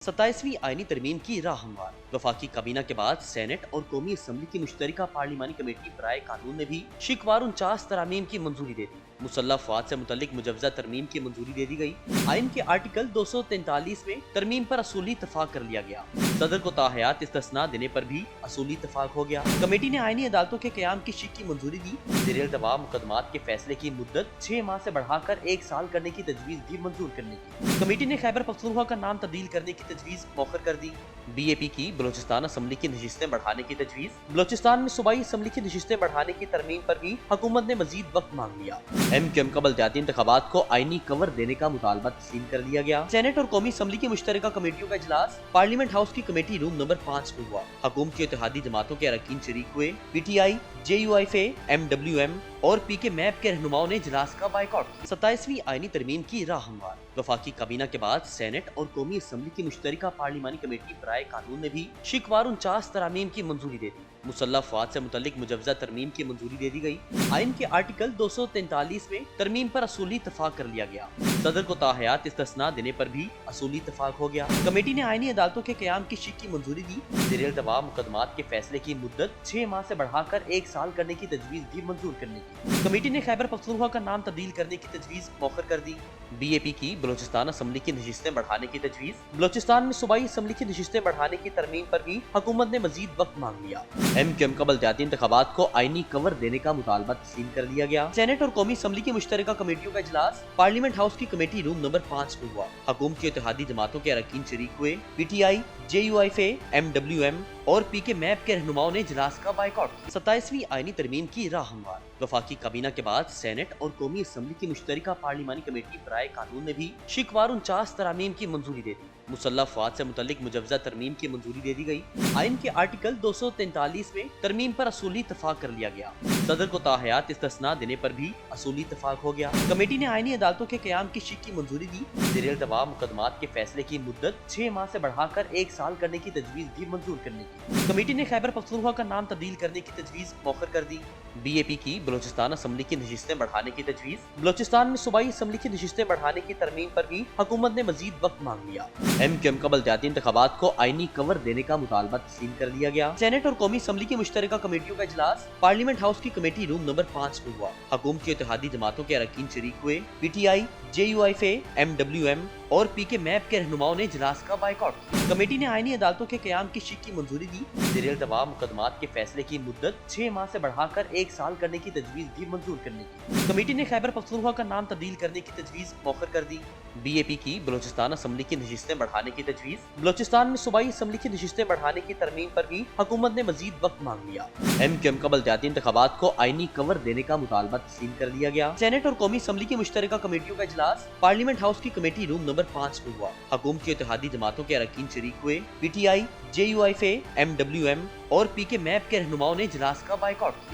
27वीं आईनी तरमीम की राह हमवार। वफाकी काबीना के बाद सेनेट और कौमी असम्बली की मुश्तरका पार्लिमानी कमेटी बराए कानून ने भी शिकवार 49 तरामीम की मंजूरी दे दी। मुसल्लह अफवाद से मुतल्लिक मुजवजा तरमीम की मंजूरी दे दी गई। आइन के आर्टिकल 243 में तरमीम पर असूली इतफाक कर लिया गया। सदर को ताहयात इस्तिस्ना देने पर भी असूली इतफाक हो गया। कमेटी ने आईनी अदालतों के क़याम की शिक की मंजूरी दी। ज़ेर इल्तवा मुकदमात के फैसले की मुद्दत 6 माह से बढ़ाकर 1 साल करने की तजवीज़ भी मंजूर करने की। कमेटी ने खैबर पख्तूनख्वा का नाम तब्दील करने की तजवीज़ मौखर कर दी। BAP की बलोचिस्तान असम्बली की नशिस्तें बढ़ाने की तजवीज़। बलोचिस्तान में सूबाई असम्बली की नशिस्तें बढ़ाने की तरमीम पर भी हुकूमत ने मजीद वक्त मांग लिया। MQM का बलदियाती इंतखाबात को आईनी कवर देने का मुतालबा तस्लीम कर लिया गया। सेनेट और कौमी असम्बली की मुश्तरका कमेटियों का इजलास पार्लियामेंट हाउस की कमेटी रूम नंबर 5 में हुआ। हुकूमत की इत्तेहादी जमातों के अरकान शरीक हुए। PTI, JUIFA, MWM और PK मैप के रहनुमाओं ने इजलास का बायकॉट किया। 27वीं आईनी तरमीम की राह हमवार। वफाकी काबीना के बाद सेनेट और कौमी असम्बली की मुश्तरका पार्लिमानी कमेटी बराए कानून ने भी शिकवार 49 तरामीम की मंजूरी दे दी। मुसल्लह अफवाद से मुतल्लिक मुजवजा तरमीम की मंजूरी दे दी गई। आइन के आर्टिकल 243 में तरमीम पर असूली इतफाक कर लिया गया। सदर को ताहयात इस्तिस्ना देने पर भी असूली इतफाक हो गया। कमेटी ने आईनी अदालतों के क़याम की शिक की मंजूरी दी। ज़ेर इल्तवा मुकदमात के फैसले की मुद्दत 6 माह से बढ़ाकर 1 साल करने की तजवीज़ भी मंजूर करने की। कमेटी ने खैबर पख्तूनख्वा का नाम तब्दील करने की तजवीज़ मौखर कर दी। BAP की बलोचिस्तान असम्बली की नशिस्तें बढ़ाने की तजवीज़। बलोचिस्तान में सूबाई असम्बली की नशिस्तें बढ़ाने की तरमीम पर भी हुकूमत ने मजीद वक्त मांग लिया। MQM का बलदियाती इंतखाबात को आईनी कवर देने का मुतालबा तस्लीम कर लिया गया। सेनेट और कौमी असम्बली की मुश्तरका कमेटियों का इजलास पार्लियामेंट हाउस की कमेटी रूम नंबर 5 में हुआ। हुकूमत की इत्तेहादी जमातों के अरकान शरीक हुए। PTI, JUIFA, MWM और PK मैप के रहनुमाओं ने इजलास का बायकॉट किया। 27वीं आईनी तरमीम की राह हमवार। वफाकी काबीना के बाद सेनेट और कौमी असम्बली की मुश्तरका पार्लिमानी कमेटी बराए कानून ने भी शिकवार 49 तरामीम की मंजूरी दे दी। मुसल्लह अफवाद से मुतल्लिक मुजवजा तरमीम की मंजूरी दे दी गई। आइन के आर्टिकल 243 में तरमीम पर असूली इतफाक कर लिया गया। सदर को ताहयात इस्तिस्ना देने पर भी असूली इतफाक हो गया। कमेटी ने आईनी अदालतों के क़याम की शिक की मंजूरी दी। ज़ेर इल्तवा मुकदमात के फैसले की मुद्दत 6 माह से बढ़ाकर 1 साल करने की तजवीज़ भी मंजूर करने की। कमेटी ने खैबर पख्तूनख्वा का नाम तब्दील करने की तजवीज़ मौखर कर दी। BAP की बलोचिस्तान असम्बली की नशिस्तें बढ़ाने की तजवीज़। बलोचिस्तान में सूबाई असम्बली की नशिस्तें बढ़ाने की तरमीम पर भी हुकूमत ने मजीद वक्त मांग लिया। MQM का बलदियाती इंतखाबात को आईनी कवर देने का मुतालबा तस्लीम कर लिया गया। सेनेट और कौमी असम्बली की मुश्तरका कमेटियों का इजलास पार्लियामेंट हाउस की कमेटी रूम नंबर 5 में हुआ। हुकूमत की इत्तेहादी जमातों के अरकान शरीक हुए। PTI, JUIFA, MWM और PK मैप के रहनुमाओं ने इजलास का बायकॉट किया। कमेटी ने आईनी अदालतों के क़याम की शिक की मंजूरी दी। ज़ेर इल्तवा मुकदमात के फैसले की मुद्दत 6 माह से बढ़ाकर 1 साल करने की तजवीज़ भी मंजूर करने की। कमेटी ने खैबर पख्तूनख्वा का नाम तब्दील करने की तजवीज़ मौखर कर दी। BAP की बलोचिस्तान असम्बली की नशिस्तें बढ़ाने की तजवीज़। बलोचिस्तान में सूबाई असम्बली की नशिस्तें बढ़ाने की तरमीम पर भी हुकूमत ने मजीद वक्त मांग लिया। MQM का बलदियाती इंतखाबात को आईनी कवर देने का मुतालबा तस्लीम कर लिया गया। सेनेट और कौमी असम्बली की मुश्तरका कमेटियों का इजलास पार्लियामेंट हाउस की कमेटी रूम नंबर 5 में हुआ। हुकूमत की इत्तेहादी जमातों के अरकान शरीक हुए। PTI, JUIFA, MWM और PK मैप के रहनुमाओं ने इजलास का बायकॉट किया।